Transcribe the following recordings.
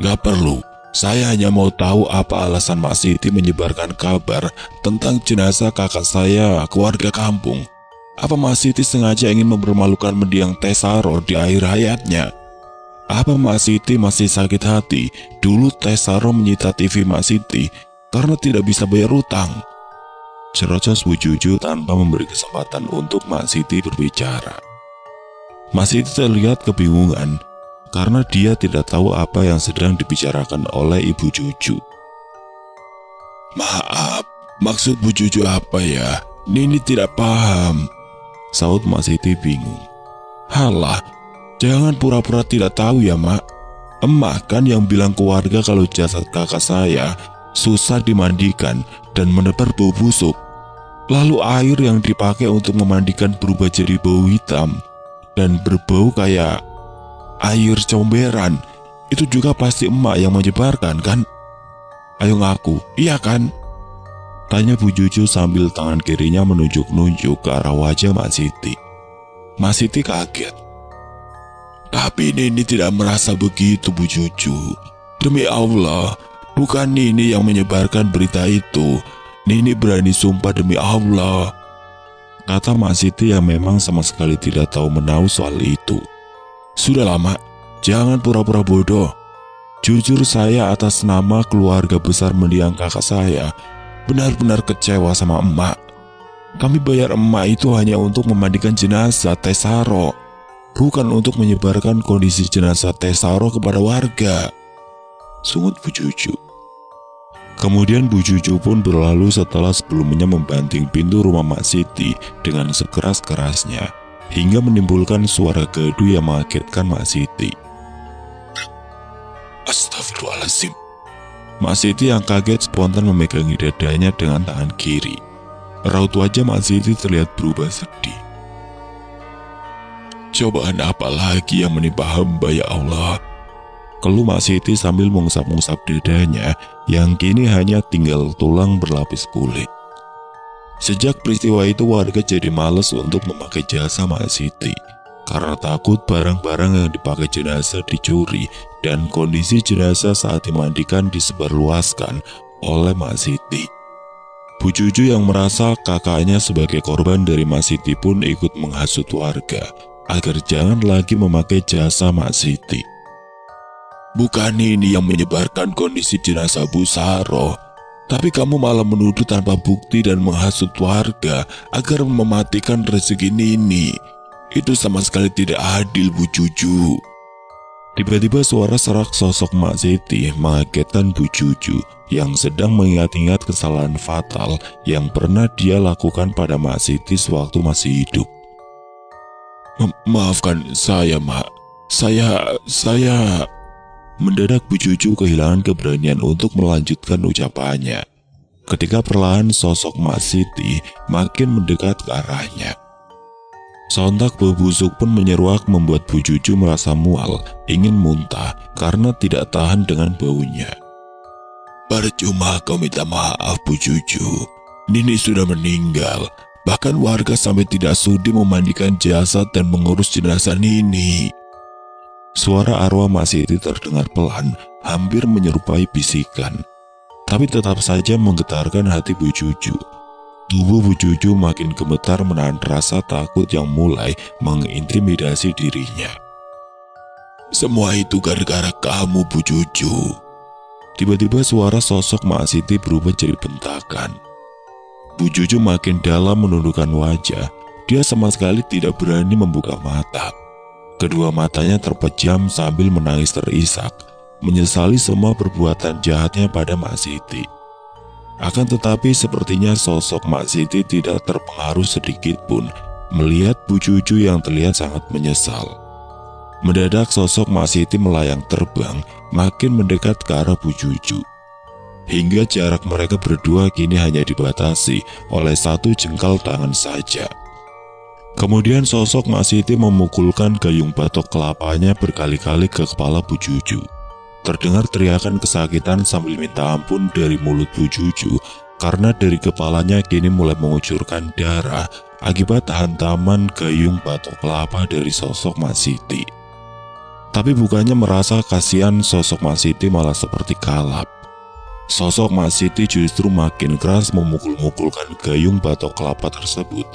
Gak perlu. Saya hanya mau tahu apa alasan Mak Siti menyebarkan kabar tentang jenazah kakak saya ke warga kampung. Apa Mak Siti sengaja ingin mempermalukan mendiang Tesaro di akhir hayatnya? Apa Mak Siti masih sakit hati dulu Tesaro menyita TV Mak Siti karena tidak bisa bayar utang? Cerocos Bu Juju tanpa memberi kesempatan untuk Mak Siti berbicara. Mak Siti terlihat kebingungan karena dia tidak tahu apa yang sedang dibicarakan oleh Ibu Juju. Maaf, maksud Bu Juju apa ya? Nini tidak paham, saut Mak Siti bingung. Halah, jangan pura-pura tidak tahu ya Mak. Emak kan yang bilang ke warga kalau jasad kakak saya susah dimandikan dan menebar bau busuk. Lalu air yang dipakai untuk memandikan berubah jadi bau hitam dan berbau kayak air comberan. Itu juga pasti emak yang menyebarkan kan? Ayo ngaku, iya kan? Tanya Bu Juju sambil tangan kirinya menunjuk-nunjuk ke arah wajah Mak Siti. Mak Siti kaget. Tapi Nini tidak merasa begitu Bu Juju. Demi Allah, bukan Nini yang menyebarkan berita itu. Nini berani sumpah demi Allah, kata Mak Siti yang memang sama sekali tidak tahu menahu soal itu. Sudah lama, jangan pura-pura bodoh. Jujur saya atas nama keluarga besar mendiang kakak saya benar-benar kecewa sama emak. Kami bayar emak itu hanya untuk memandikan jenazah Tesaro, bukan untuk menyebarkan kondisi jenazah Tesaro kepada warga, sungut Bu Juju. Kemudian Bu Juju pun berlalu setelah sebelumnya membanting pintu rumah Mak Siti dengan sekeras-kerasnya hingga menimbulkan suara gaduh yang mengagetkan Mak Siti. Astagfirullahaladzim. Mak Siti yang kaget spontan memegangi dadanya dengan tangan kiri. Raut wajah Mak Siti terlihat berubah sedih. Cobaan apa lagi yang menimpa hamba ya Allah? Keluh Mak Siti sambil mengusap-ngusap dadanya yang kini hanya tinggal tulang berlapis kulit. Sejak peristiwa itu warga jadi malas untuk memakai jasa Mak Siti karena takut barang-barang yang dipakai jenazah dicuri dan kondisi jenazah saat dimandikan disebarluaskan oleh Mak Siti. Bu Juju yang merasa kakaknya sebagai korban dari Mak Siti pun ikut menghasut warga agar jangan lagi memakai jasa Mak Siti. Bukan ini yang menyebarkan kondisi jenazah Bu Saro, tapi kamu malah menuduh tanpa bukti dan menghasut warga agar mematikan rezeki Nini. Itu sama sekali tidak adil Bu Juju. Tiba-tiba suara serak sosok Mak Siti mengagetkan Bu Juju yang sedang mengingat-ingat kesalahan fatal yang pernah dia lakukan pada Mak Siti sewaktu masih hidup. Maafkan saya Mak, saya... Mendadak Bu Juju kehilangan keberanian untuk melanjutkan ucapannya. Ketika perlahan sosok Mak Siti makin mendekat ke arahnya. Sontak bau busuk pun menyeruak membuat Bu Juju merasa mual, ingin muntah karena tidak tahan dengan baunya. Percuma kau minta maaf Bu Juju, Nini sudah meninggal. Bahkan warga sampai tidak sudi memandikan jasad dan mengurus jenazah Nini. Suara arwah Mak Siti terdengar pelan, hampir menyerupai bisikan. Tapi tetap saja menggetarkan hati Bu Juju. Tubuh Bu Juju makin gemetar menahan rasa takut yang mulai mengintimidasi dirinya. Semua itu gara-gara kamu Bu Juju. Tiba-tiba suara sosok Mak Siti berubah jadi bentakan. Bu Juju makin dalam menundukkan wajah. Dia sama sekali tidak berani membuka mata. Kedua matanya terpejam sambil menangis terisak, menyesali semua perbuatan jahatnya pada Mak Siti. Akan tetapi sepertinya sosok Mak Siti tidak terpengaruh sedikit pun melihat Bu Juju yang terlihat sangat menyesal. Mendadak sosok Mak Siti melayang terbang makin mendekat ke arah Bu Juju. Hingga jarak mereka berdua kini hanya dibatasi oleh satu jengkal tangan saja. Kemudian sosok Mak Siti memukulkan gayung batok kelapanya berkali-kali ke kepala Bu Juju. Terdengar teriakan kesakitan sambil minta ampun dari mulut Bu Juju karena dari kepalanya kini mulai mengucurkan darah akibat hantaman gayung batok kelapa dari sosok Mak Siti. Tapi bukannya merasa kasihan, sosok Mak Siti malah seperti kalap. Sosok Mak Siti justru makin keras memukul-mukulkan gayung batok kelapa tersebut,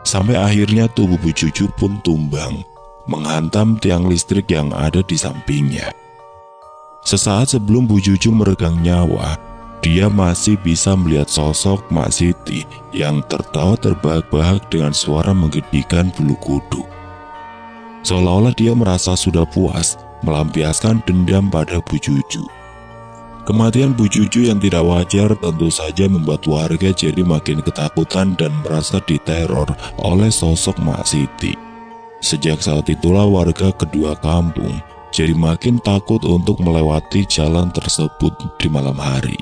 sampai akhirnya tubuh Bu Juju pun tumbang, menghantam tiang listrik yang ada di sampingnya. Sesaat sebelum Bu Juju meregang nyawa, dia masih bisa melihat sosok Mak Siti yang tertawa terbahak-bahak dengan suara menggedikan bulu kuduk. Seolah-olah dia merasa sudah puas melampiaskan dendam pada Bu Juju. Kematian Bu Juju yang tidak wajar tentu saja membuat warga jadi makin ketakutan dan merasa diteror oleh sosok Mak Siti. Sejak saat itulah warga kedua kampung jadi makin takut untuk melewati jalan tersebut di malam hari.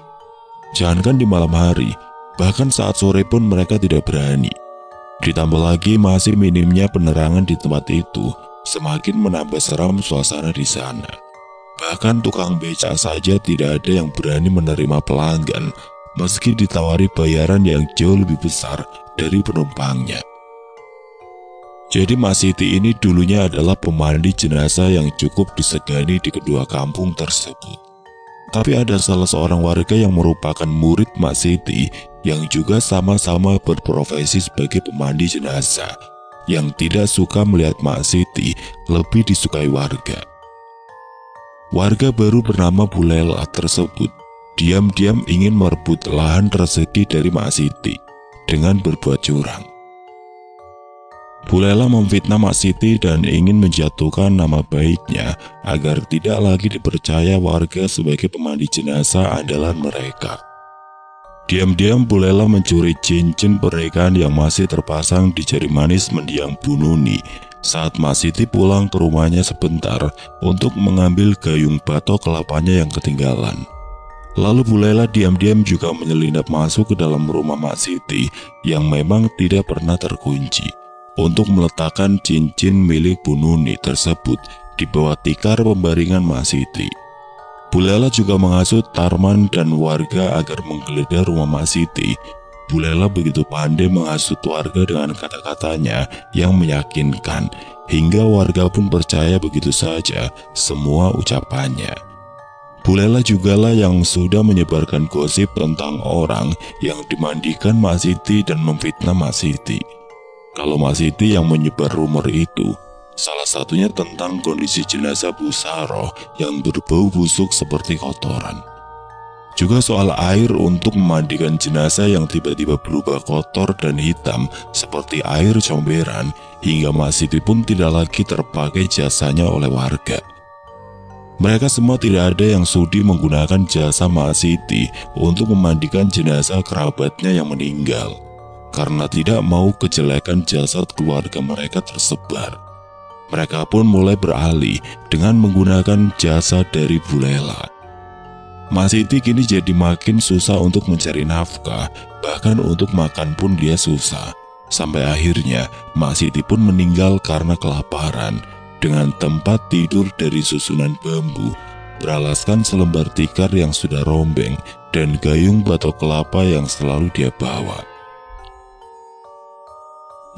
Jangankan di malam hari, bahkan saat sore pun mereka tidak berani. Ditambah lagi masih minimnya penerangan di tempat itu, semakin menambah seram suasana di sana. Bahkan tukang becak saja tidak ada yang berani menerima pelanggan, meski ditawari bayaran yang jauh lebih besar dari penumpangnya. Jadi Mak Siti ini dulunya adalah pemandi jenazah yang cukup disegani di kedua kampung tersebut. Tapi ada salah seorang warga yang merupakan murid Mak Siti yang juga sama-sama berprofesi sebagai pemandi jenazah, yang tidak suka melihat Mak Siti lebih disukai warga. Warga baru bernama Bu Lela tersebut diam-diam ingin merebut lahan rezeki dari Mak Siti dengan berbuat curang. Bu Lela memfitnah Mak Siti dan ingin menjatuhkan nama baiknya agar tidak lagi dipercaya warga sebagai pemandi jenazah andalan mereka. Diam-diam Bu Lela mencuri cincin pernikahan yang masih terpasang di jari manis mendiang Bu Nuni saat Mak Siti pulang ke rumahnya sebentar untuk mengambil gayung batok kelapanya yang ketinggalan. Lalu Bu Lela diam-diam juga menyelinap masuk ke dalam rumah Mak Siti yang memang tidak pernah terkunci untuk meletakkan cincin milik Bu Nuni tersebut di bawah tikar pembaringan Mak Siti. Bu Lela juga menghasut Tarman dan warga agar menggeledah rumah Mak Siti. Bu Lela begitu pandai menghasut warga dengan kata-katanya yang meyakinkan, hingga warga pun percaya begitu saja semua ucapannya. Bu Lela jugalah yang sudah menyebarkan gosip tentang orang yang dimandikan Mak Siti dan memfitnah Mak Siti. Kalau Mak Siti yang menyebar rumor itu, salah satunya tentang kondisi jenazah Bu Saroh yang berbau busuk seperti kotoran. Juga soal air untuk memandikan jenazah yang tiba-tiba berubah kotor dan hitam seperti air comberan, hingga Mak Siti pun tidak lagi terpakai jasanya oleh warga. Mereka semua tidak ada yang sudi menggunakan jasa Mak Siti untuk memandikan jenazah kerabatnya yang meninggal, karena tidak mau kejelekan jasad keluarga mereka tersebar. Mereka pun mulai beralih dengan menggunakan jasa dari Bu Lela. Mak Siti kini jadi makin susah untuk mencari nafkah, bahkan untuk makan pun dia susah. Sampai akhirnya Mak Siti pun meninggal karena kelaparan, dengan tempat tidur dari susunan bambu, beralaskan selembar tikar yang sudah rombeng, dan gayung batok kelapa yang selalu dia bawa.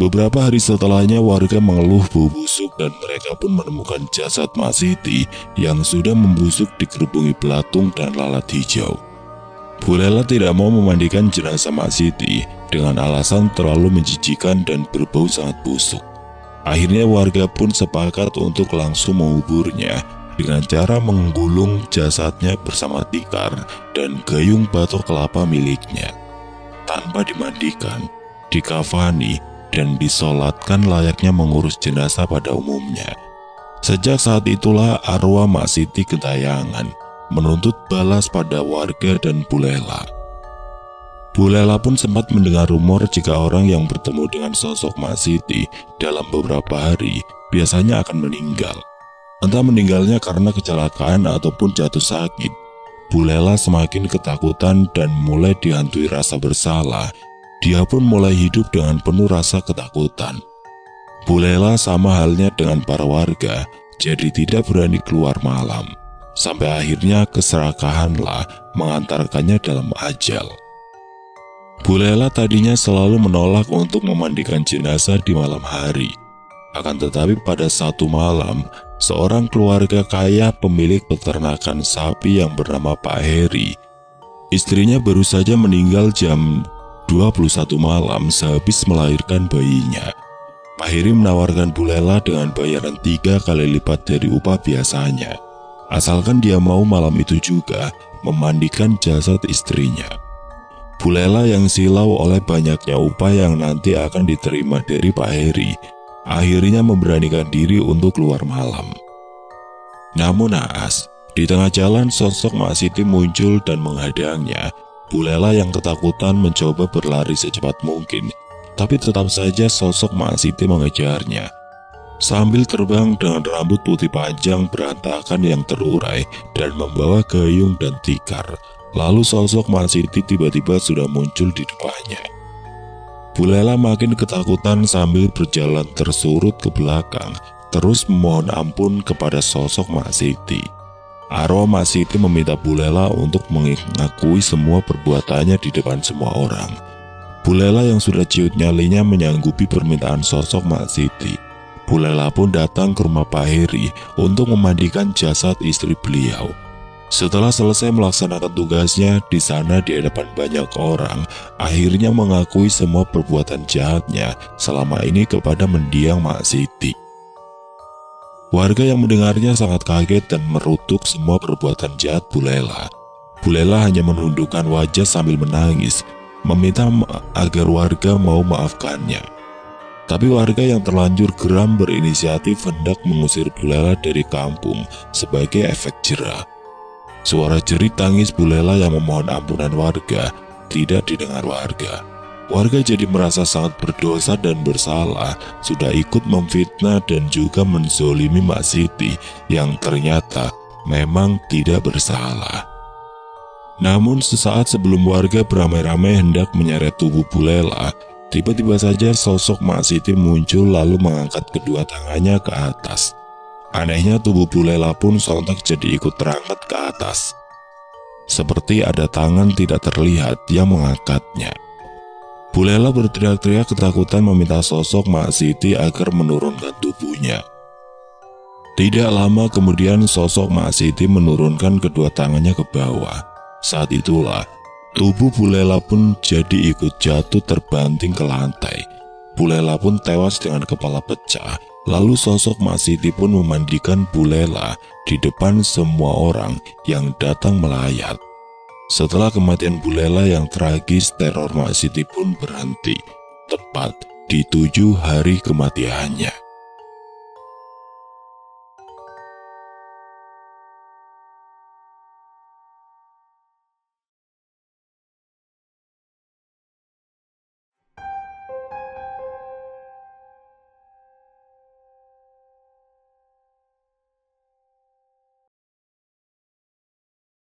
Beberapa hari setelahnya warga mengeluh bau busuk dan mereka pun menemukan jasad Mak Siti yang sudah membusuk dikerubungi belatung dan lalat hijau. Bu Lela tidak mau memandikan jenazah Mak Siti dengan alasan terlalu menjijikan dan berbau sangat busuk. Akhirnya warga pun sepakat untuk langsung menguburnya dengan cara menggulung jasadnya bersama tikar dan gayung batok kelapa miliknya. Tanpa dimandikan, dikafani, dan disolatkan layaknya mengurus jenazah pada umumnya. Sejak saat itulah arwah Mak Siti gentayangan, menuntut balas pada warga dan Bu Lela. Bu Lela pun sempat mendengar rumor jika orang yang bertemu dengan sosok Mak Siti dalam beberapa hari biasanya akan meninggal. Entah meninggalnya karena kecelakaan ataupun jatuh sakit, Bu Lela semakin ketakutan dan mulai dihantui rasa bersalah. Dia pun mulai hidup dengan penuh rasa ketakutan. Bu Lela sama halnya dengan para warga, jadi tidak berani keluar malam. Sampai akhirnya keserakahanlah mengantarkannya dalam ajal. Bu Lela tadinya selalu menolak untuk memandikan jenazah di malam hari. Akan tetapi pada satu malam, seorang keluarga kaya pemilik peternakan sapi yang bernama Pak Heri, istrinya baru saja meninggal jam 21 malam sehabis melahirkan bayinya. Pak Heri menawarkan Bu Lela dengan bayaran 3 kali lipat dari upah biasanya, asalkan dia mau malam itu juga memandikan jasad istrinya. Bu Lela yang silau oleh banyaknya upah yang nanti akan diterima dari Pak Heri, akhirnya memberanikan diri untuk keluar malam. Namun naas, di tengah jalan sosok Mak Siti muncul dan menghadangnya. Bu Lela yang ketakutan mencoba berlari secepat mungkin, tapi tetap saja sosok Mak Siti mengejarnya. Sambil terbang dengan rambut putih panjang berantakan yang terurai dan membawa gayung dan tikar, lalu sosok Mak Siti tiba-tiba sudah muncul di depannya. Bu Lela makin ketakutan sambil berjalan tersurut ke belakang, terus memohon ampun kepada sosok Mak Siti. Arwah Mak Siti meminta Bu Lela untuk mengakui semua perbuatannya di depan semua orang. Bu Lela yang sudah ciut nyalinya menyanggupi permintaan sosok Mak Siti. Bu Lela pun datang ke rumah Pak Heri untuk memandikan jasad istri beliau. Setelah selesai melaksanakan tugasnya di sana di hadapan banyak orang, akhirnya mengakui semua perbuatan jahatnya selama ini kepada mendiang Mak Siti. Warga yang mendengarnya sangat kaget dan merutuk semua perbuatan jahat Bu Lela. Bu Lela hanya menundukkan wajah sambil menangis, meminta agar warga mau maafkannya. Tapi warga yang terlanjur geram berinisiatif hendak mengusir Bu Lela dari kampung sebagai efek jera. Suara jerit tangis Bu Lela yang memohon ampunan warga tidak didengar warga. Warga jadi merasa sangat berdosa dan bersalah, sudah ikut memfitnah dan juga menzolimi Mak Siti yang ternyata memang tidak bersalah. Namun sesaat sebelum warga beramai-ramai hendak menyeret tubuh Bu Lela, tiba-tiba saja sosok Mak Siti muncul lalu mengangkat kedua tangannya ke atas. Anehnya tubuh Bu Lela pun sontak jadi ikut terangkat ke atas. Seperti ada tangan tidak terlihat yang mengangkatnya. Bu Lela berteriak-teriak ketakutan meminta sosok Mak Siti agar menurunkan tubuhnya. Tidak lama kemudian sosok Mak Siti menurunkan kedua tangannya ke bawah. Saat itulah tubuh Bu Lela pun jadi ikut jatuh terbanting ke lantai. Bu Lela pun tewas dengan kepala pecah. Lalu sosok Mak Siti pun memandikan Bu Lela di depan semua orang yang datang melayat. Setelah kematian Bu Lela yang tragis, teror Mak Siti pun berhenti, tepat di 7 hari kematiannya.